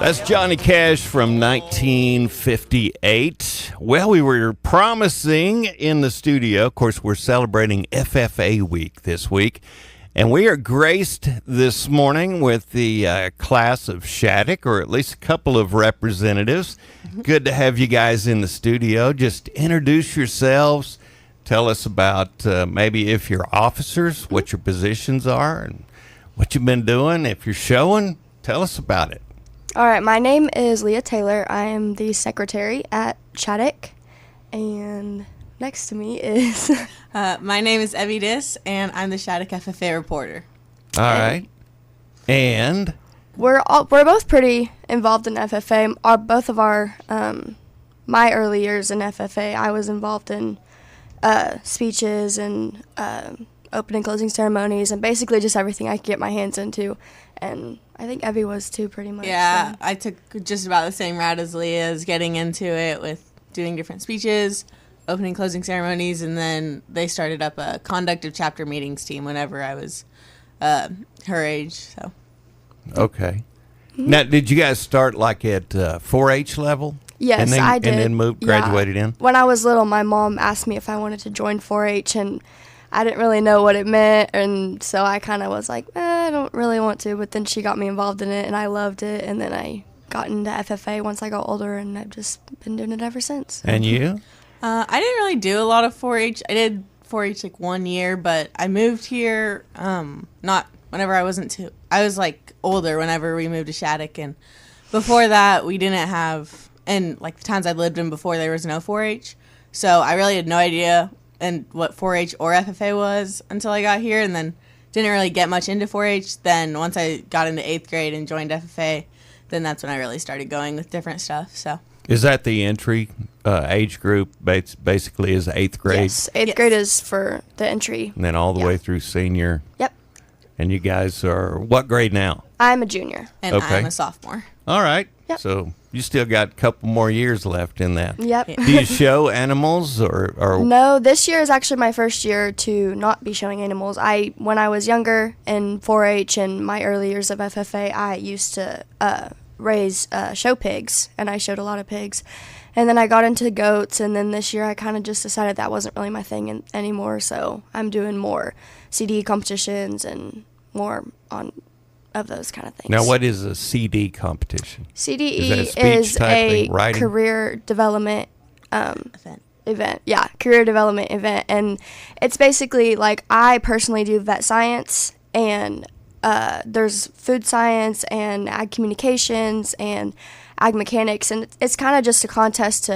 That's Johnny Cash from 1958. Well, we were promising in the studio, of course, we're celebrating FFA week this week, and we are graced this morning with the class of Shattuck, or at least a couple of representatives. Good to have you guys in the studio. Just introduce yourselves. Tell us about maybe if you're officers, what your positions are, and what you've been doing. If you're showing, tell us about it. All right, my name is Leah Taylor. I am the secretary at Shattuck, and next to me is... my name is Evie, and I'm the Shattuck FFA reporter. All right. And? We're both pretty involved in FFA. Both of our, my early years in FFA, I was involved in speeches and opening and closing ceremonies, and basically just everything I could get my hands into. And I think Evie was too, pretty much. Yeah, so. I took just about the same route as Leah's, getting into it with doing different speeches, opening and closing ceremonies, and then they started up a conduct of chapter meetings team whenever I was her age. So. Okay. Mm-hmm. Now, did you guys start like at 4-H level? Yes, I did. And then graduated in? When I was little, my mom asked me if I wanted to join 4-H, and I didn't really know what it meant, and so I kind of was like, I don't really want to, but then she got me involved in it, and I loved it, and then I got into FFA once I got older, and I've just been doing it ever since. And you? I didn't really do a lot of 4-H. I did 4-H like 1 year, but I moved here not whenever I wasn't too. I was like older whenever we moved to Shattuck, and before that we didn't have, and like the towns I lived in before, there was no 4-H, so I really had no idea and what 4-H or FFA was until I got here, and then didn't really get much into 4-H. Then once I got into 8th grade and joined FFA, then that's when I really started going with different stuff. So is that the entry age group? Basically, is 8th grade? Yes, 8th grade is for the entry. And then all the way through senior. Yep. And you guys are what grade now? I'm a junior. And I'm a sophomore. All right. Yep. So you still got a couple more years left in that. Yep. Do you show animals or? No, this year is actually my first year to not be showing animals. When I was younger in 4-H and my early years of FFA, I used to raise show pigs, and I showed a lot of pigs. And then I got into goats, and then this year I kind of just decided that wasn't really my thing anymore, so I'm doing more CD competitions and more of those kind of things. Now, what is a CD competition? CDE is a career development event. Yeah, career development event. And it's basically like I personally do vet science, and there's food science and ag communications and ag mechanics. And it's kind of just a contest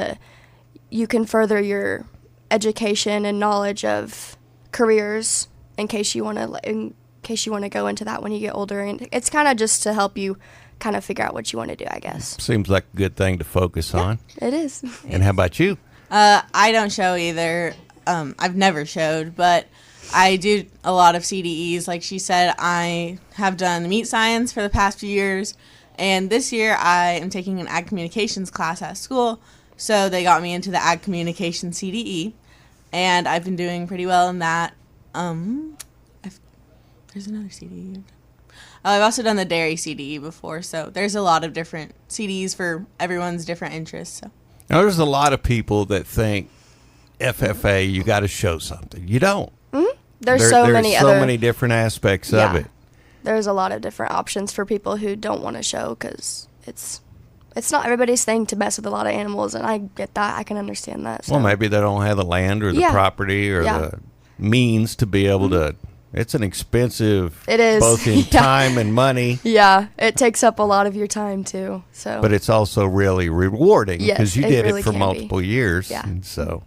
you can further your education and knowledge of careers in case you want to go into that when you get older, and it's kind of just to help you kind of figure out what you want to do, I guess. Seems like a good thing to focus on. It is. And how about you? I don't show either. I've never showed, but I do a lot of CDEs. Like she said, I have done meat science for the past few years, and this year I am taking an ag communications class at school, so they got me into the ag communication CDE, and I've been doing pretty well in that. There's another CDE. I've also done the dairy CDE before, so there's a lot of different CDEs for everyone's different interests. So. Now, there's a lot of people that think FFA, you got to show something. You don't. Mm-hmm. There's so many different aspects of it. There's a lot of different options for people who don't want to show, because it's not everybody's thing to mess with a lot of animals, and I get that. I can understand that. So. Well, maybe they don't have the land or the property or the means to be able to. It's an expensive. It is. Both in time and money. Yeah, it takes up a lot of your time too. So. But it's also really rewarding because you did really it for multiple years. Yeah. And so,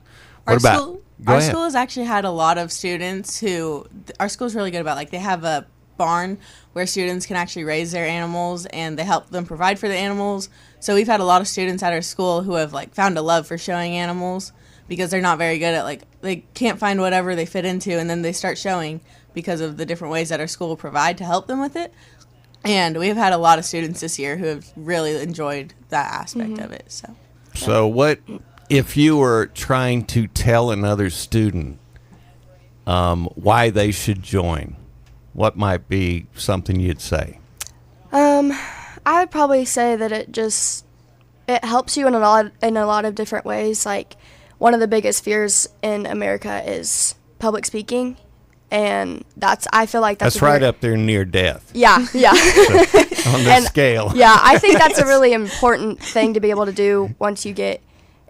Our school has actually had a lot of students our school's really good about, like, they have a barn where students can actually raise their animals, and they help them provide for the animals. So we've had a lot of students at our school who have like found a love for showing animals, because they're not very good at, like, they can't find whatever they fit into, and then they start showing because of the different ways that our school will provide to help them with it. And we've had a lot of students this year who have really enjoyed that aspect of it. So what if you were trying to tell another student why they should join? What might be something you'd say? I would probably say that it helps you in a lot of different ways. Like, one of the biggest fears in America is public speaking, and I feel like that's right up there near death. Yeah. So, on the scale. Yeah, I think that's a really important thing to be able to do once you get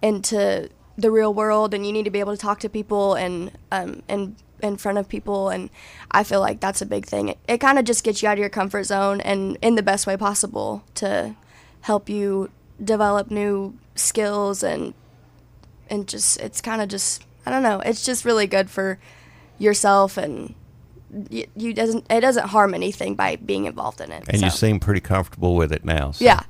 into the real world, and you need to be able to talk to people and in front of people, and I feel like that's a big thing. It kind of just gets you out of your comfort zone, and in the best way possible, to help you develop new skills, and just it's kind of just, I don't know, it's just really good for yourself, and it doesn't harm anything by being involved in it. And you seem pretty comfortable with it now. So yeah.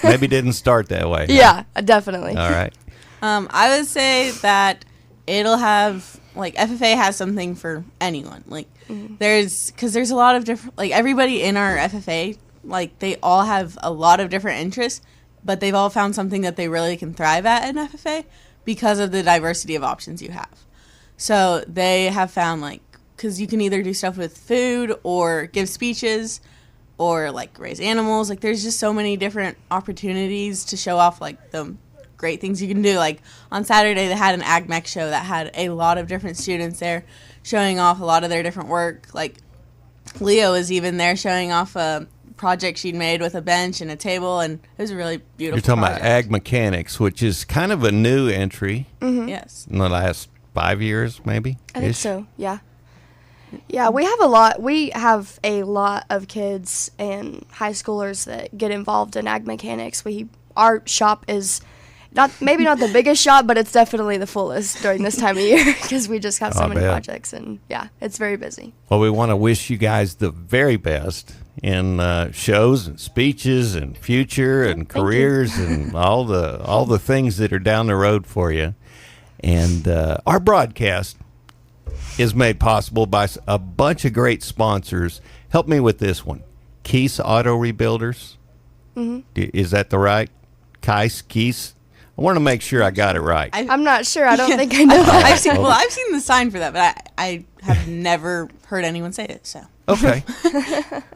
maybe didn't start that way. Yeah, definitely. All right. I would say that it'll have, like, FFA has something for anyone. Like, there's a lot of different, like, everybody in our FFA, like, they all have a lot of different interests, but they've all found something that they really can thrive at in FFA because of the diversity of options you have. So they have found, like, because you can either do stuff with food or give speeches or, like, raise animals. Like, there's just so many different opportunities to show off, like, the great things you can do. Like, on Saturday they had an Ag Mech show that had a lot of different students there showing off a lot of their different work. Like, Leah was even there showing off a project she'd made with a bench and a table, and it was a really beautiful You're talking project. about ag mechanics, which is kind of a new entry. Yes. In the last 5 years, maybe. I think so. Yeah, we have a lot of kids and high schoolers that get involved in ag mechanics. Our shop is maybe not the biggest shop, but it's definitely the fullest during this time of year because we just have so many projects, and yeah, it's very busy. Well, we want to wish you guys the very best in shows and speeches and future and careers and all the things that are down the road for you. And our broadcast is made possible by a bunch of great sponsors. Help me with this one. Keese Auto Rebuilders. Is that the right? Keese? I want to make sure I got it right. I'm not sure. I don't think I know that. I've seen the sign for that, but I have never heard anyone say it. So okay.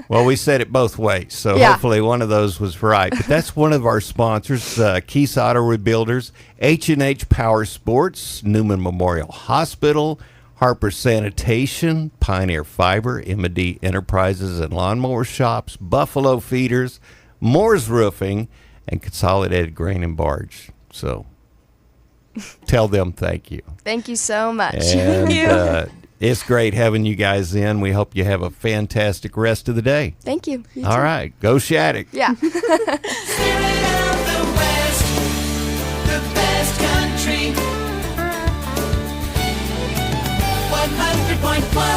Well, we said it both ways, so hopefully one of those was right. But that's one of our sponsors, Keese Auto Rebuilders, H&H Power Sports, Newman Memorial Hospital, Harper Sanitation, Pioneer Fiber, M&D Enterprises and Lawnmower Shops, Buffalo Feeders, Moore's Roofing, and Consolidated Grain and Barge. So tell them thank you. Thank you so much. And it's great having you guys in. We hope you have a fantastic rest of the day. Thank you. You All too. right. Go Shattuck. Yeah. Spirit of the West, the best country. 100.1